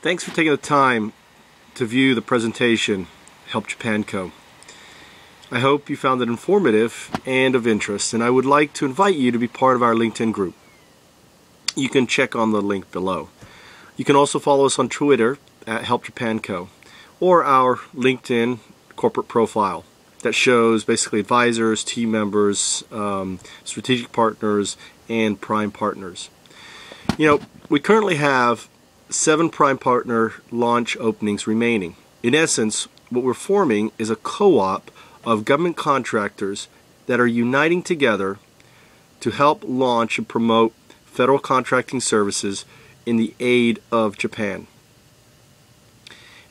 Thanks for taking the time to view the presentation, HelpJapanco. I hope you found it informative and of interest, and I would like to invite you to be part of our LinkedIn group. You can check on the link below. You can also follow us on Twitter at HelpJapanco, or our LinkedIn corporate profile that shows basically advisors, team members, strategic partners, and prime partners. We currently have 7 prime partner launch openings remaining. In essence, what we're forming is a co-op of government contractors that are uniting together to help launch and promote federal contracting services in the aid of Japan.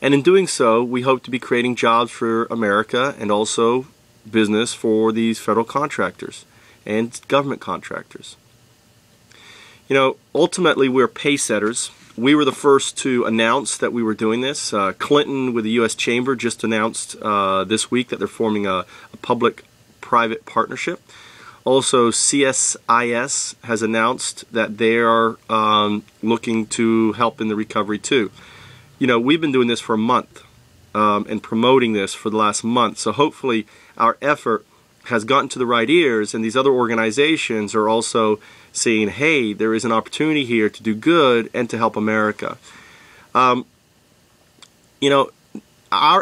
And in doing so, we hope to be creating jobs for America and also business for these federal contractors and government contractors. Ultimately, we're pace setters. We were the first to announce that we were doing this. Clinton with the U.S. Chamber just announced this week that they're forming a public-private partnership. Also, CSIS has announced that they are looking to help in the recovery too. We've been doing this for a month and promoting this for the last month. So hopefully our effort has gotten to the right ears, and these other organizations are also seeing, hey, there is an opportunity here to do good and to help America. Our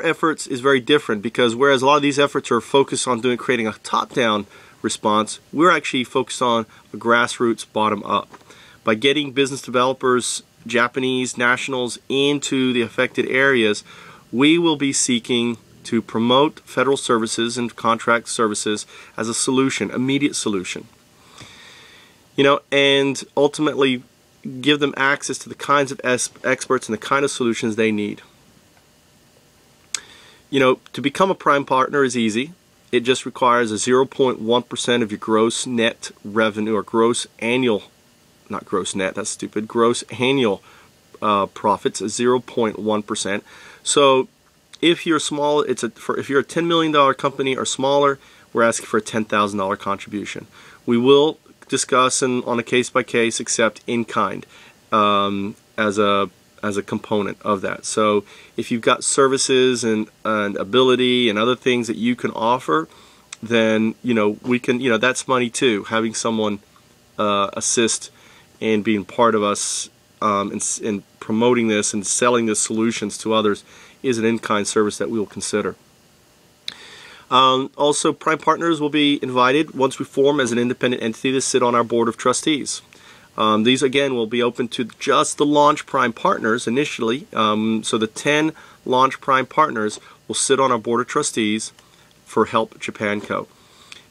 efforts is very different, because whereas a lot of these efforts are focused on creating a top-down response, we're actually focused on a grassroots bottom-up. By getting business developers, Japanese nationals into the affected areas, we will be seeking to promote federal services and contract services as a solution, immediate solution. And ultimately give them access to the kinds of experts and the kind of solutions they need. To become a prime partner is easy. It just requires a 0.1% of your gross net revenue, or gross annual, not gross net, that's stupid, gross annual profits, 0.1%. So if you're small, if you're a $10 million company or smaller, we're asking for a $10,000 contribution. We will discuss and on a case-by-case accept in-kind as a component of that. So if you've got services and ability and other things that you can offer, then we can, that's money too. Having someone assist in being part of us in promoting this and selling the solutions to others is an in-kind service that we will consider. Also, prime partners will be invited once we form as an independent entity to sit on our board of trustees. These again will be open to just the launch prime partners initially. So the 10 launch prime partners will sit on our board of trustees for HelpJapanco.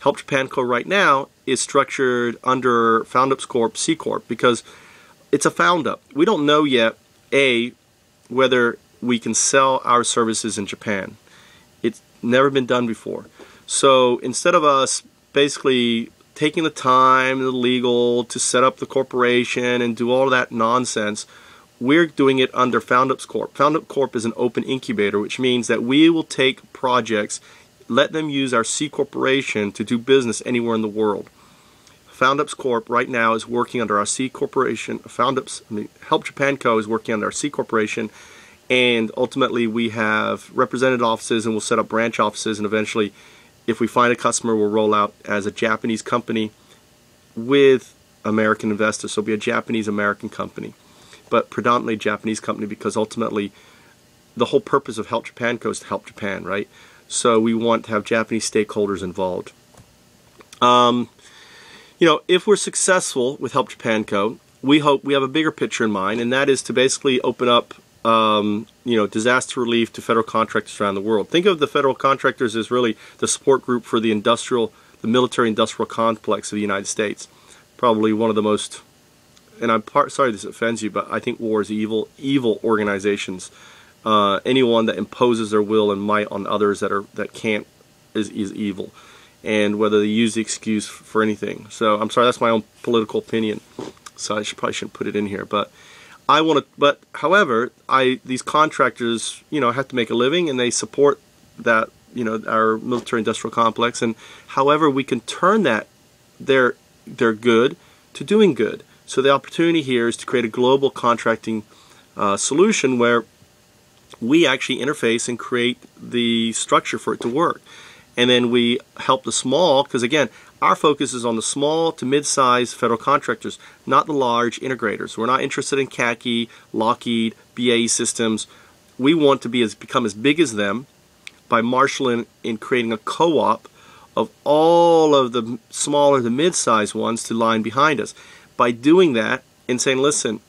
HelpJapanco right now is structured under FoundUps Corp, C Corp, because it's a found up. We don't know yet, whether we can sell our services in Japan. It's never been done before. So instead of us basically taking the time and the legal to set up the corporation and do all of that nonsense, we're doing it under FoundUps Corp. FoundUps Corp is an open incubator, which means that we will take projects, let them use our C Corporation to do business anywhere in the world. FoundUps Corp right now is working under our C Corporation. HelpJapanco is working under our C Corporation, and ultimately we have representative offices, and we'll set up branch offices, and eventually, if we find a customer, we'll roll out as a Japanese company with American investors. So it'll be a Japanese-American company, but predominantly Japanese company, because ultimately the whole purpose of HelpJapanco is to help Japan, right? So we want to have Japanese stakeholders involved. If we're successful with HelpJapanco, we hope we have a bigger picture in mind, and that is to basically open up disaster relief to federal contractors around the world. Think of the federal contractors as really the support group for the military-industrial complex of the United States. Probably one of the most, and I'm sorry this offends you, but I think war is evil organizations. Anyone that imposes their will and might on others that can't is evil, and whether they use the excuse for anything. So I'm sorry, that's my own political opinion. So I probably shouldn't put it in here, but however, these contractors, have to make a living, and they support that, our military-industrial complex. And however, we can turn that their good to doing good. So the opportunity here is to create a global contracting solution where we actually interface and create the structure for it to work. And then we help the small, because again, our focus is on the small to mid-sized federal contractors, not the large integrators. We're not interested in CACI, Lockheed, BAE Systems. We want to become as big as them by marshaling and creating a co-op of all of the smaller to mid-sized ones to line behind us. By doing that and saying, listen,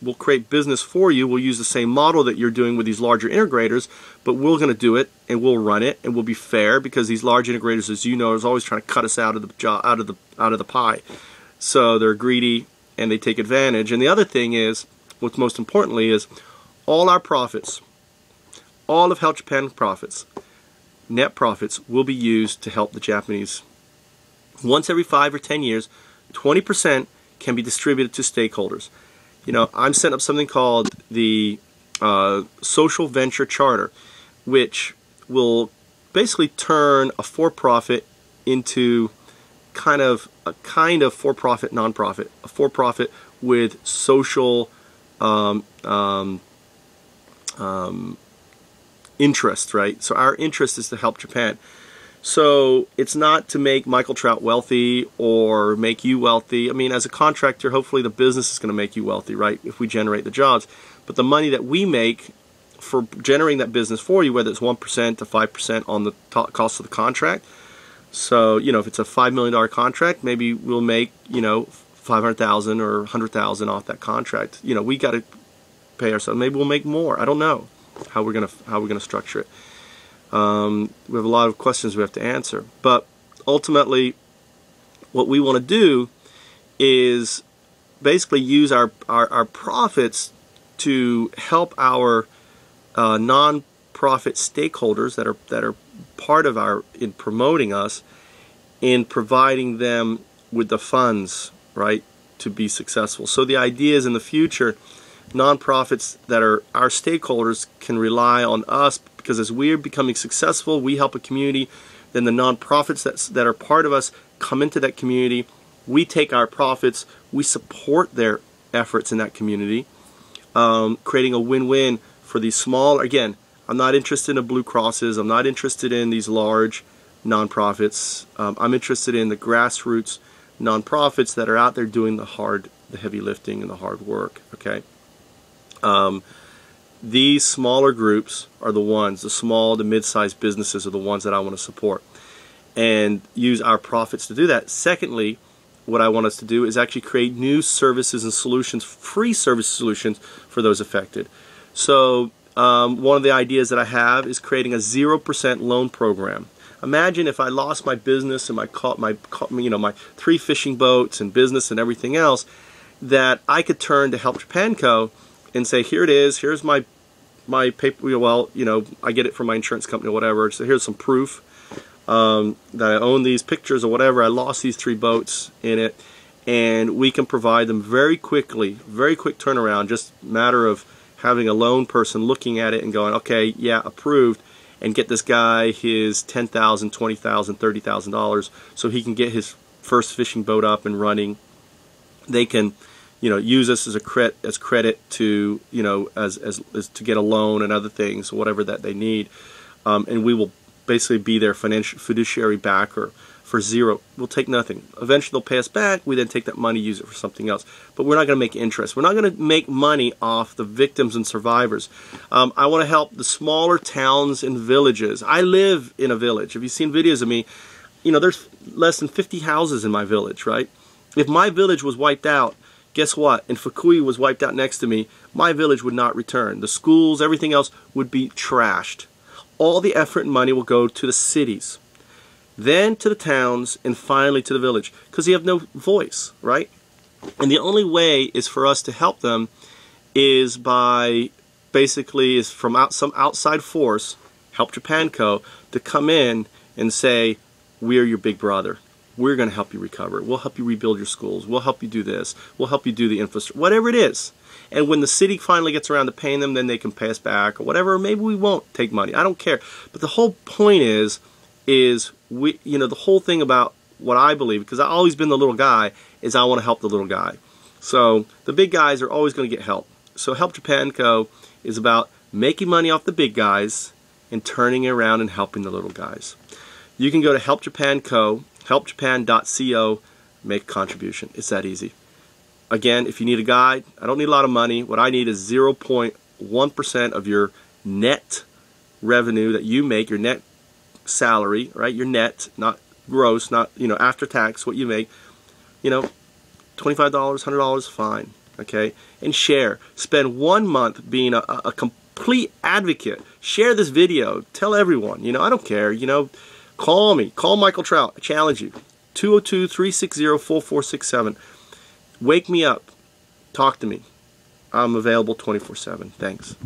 we'll create business for you, we'll use the same model that you're doing with these larger integrators, but we're going to do it and we'll run it and we'll be fair, because these large integrators, as you know, is always trying to cut us out of the pie. So they're greedy and they take advantage. And the other thing is, what's most importantly, is all our profits, all of Help Japan profits, net profits, will be used to help the Japanese. Once every 5 or 10 years, 20% can be distributed to stakeholders. You know, I'm setting up something called the Social Venture Charter, which will basically turn a for-profit into kind of for-profit nonprofit, a for-profit with social interest, right? So our interest is to help Japan. So it's not to make Michael Trout wealthy or make you wealthy. I mean, as a contractor, hopefully the business is going to make you wealthy, right, if we generate the jobs. But the money that we make for generating that business for you, whether it's 1% to 5% on the cost of the contract. So, you know, if it's a $5 million contract, maybe we'll make, you know, $500,000 or $100,000 off that contract. You know, we got to pay ourselves. Maybe we'll make more. I don't know how we're gonna structure it. We have a lot of questions we have to answer, but ultimately what we want to do is basically use our profits to help our non-profit stakeholders that are part of in promoting us, in providing them with the funds, right, to be successful. So the idea is, in the future, non-profits that are our stakeholders can rely on us, because as we're becoming successful, we help a community, then the non-profits that are part of us come into that community. We take our profits, we support their efforts in that community, creating a win-win for these small. Again, I'm not interested in Blue Crosses, I'm not interested in these large non-profits. I'm interested in the grassroots non-profits that are out there doing the heavy lifting and the hard work, okay? These smaller groups are the small to mid-sized businesses are the ones that I want to support and use our profits to do that. Secondly, what I want us to do is actually create new services and solutions, free service solutions for those affected. So one of the ideas that I have is creating a 0% loan program. Imagine if I lost my business and my 3 fishing boats and business and everything else, that I could turn to Help Japanco and say, here it is, here's my paper, well, you know, I get it from my insurance company or whatever, so here's some proof that I own these pictures or whatever, I lost these 3 boats in it, and we can provide them very quickly, very quick turnaround, just a matter of having a loan person looking at it and going, okay, yeah, approved, and get this guy his $10,000, $20,000, $30,000 so he can get his first fishing boat up and running. They can, you know, use us as credit to, you know, as to get a loan and other things, whatever that they need, and we will basically be their financial fiduciary backer for 0. We'll take nothing. Eventually they'll pay us back. We then take that money, use it for something else. But we're not going to make interest. We're not going to make money off the victims and survivors. I want to help the smaller towns and villages. I live in a village. Have you seen videos of me? You know, there's less than 50 houses in my village, right? If my village was wiped out, guess what? And Fukui was wiped out next to me, my village would not return. The schools, everything else would be trashed. All the effort and money will go to the cities, then to the towns, and finally to the village, because you have no voice, right? And the only way is for us to help them is by basically from some outside force, Help Japanco, to come in and say, we're your big brother. We're going to help you recover. We'll help you rebuild your schools. We'll help you do this. We'll help you do the infrastructure, whatever it is. And when the city finally gets around to paying them, then they can pay us back or whatever. Or maybe we won't take money. I don't care. But the whole point is we, you know, the whole thing about what I believe, because I've always been the little guy, is I want to help the little guy. So the big guys are always going to get help. So HelpJapanco is about making money off the big guys and turning it around and helping the little guys. You can go to HelpJapanco, helpjapan.co, make a contribution. It's that easy. Again, if you need a guide, I don't need a lot of money. What I need is 0.1% of your net revenue that you make, your net salary, right? Your net, not gross, not, after tax, what you make. $25, $100, fine. Okay? And share. Spend 1 month being a complete advocate. Share this video. Tell everyone. I don't care. Call me. Call Michael Trout. I challenge you. 202-360-4467. Wake me up. Talk to me. I'm available 24/7. Thanks.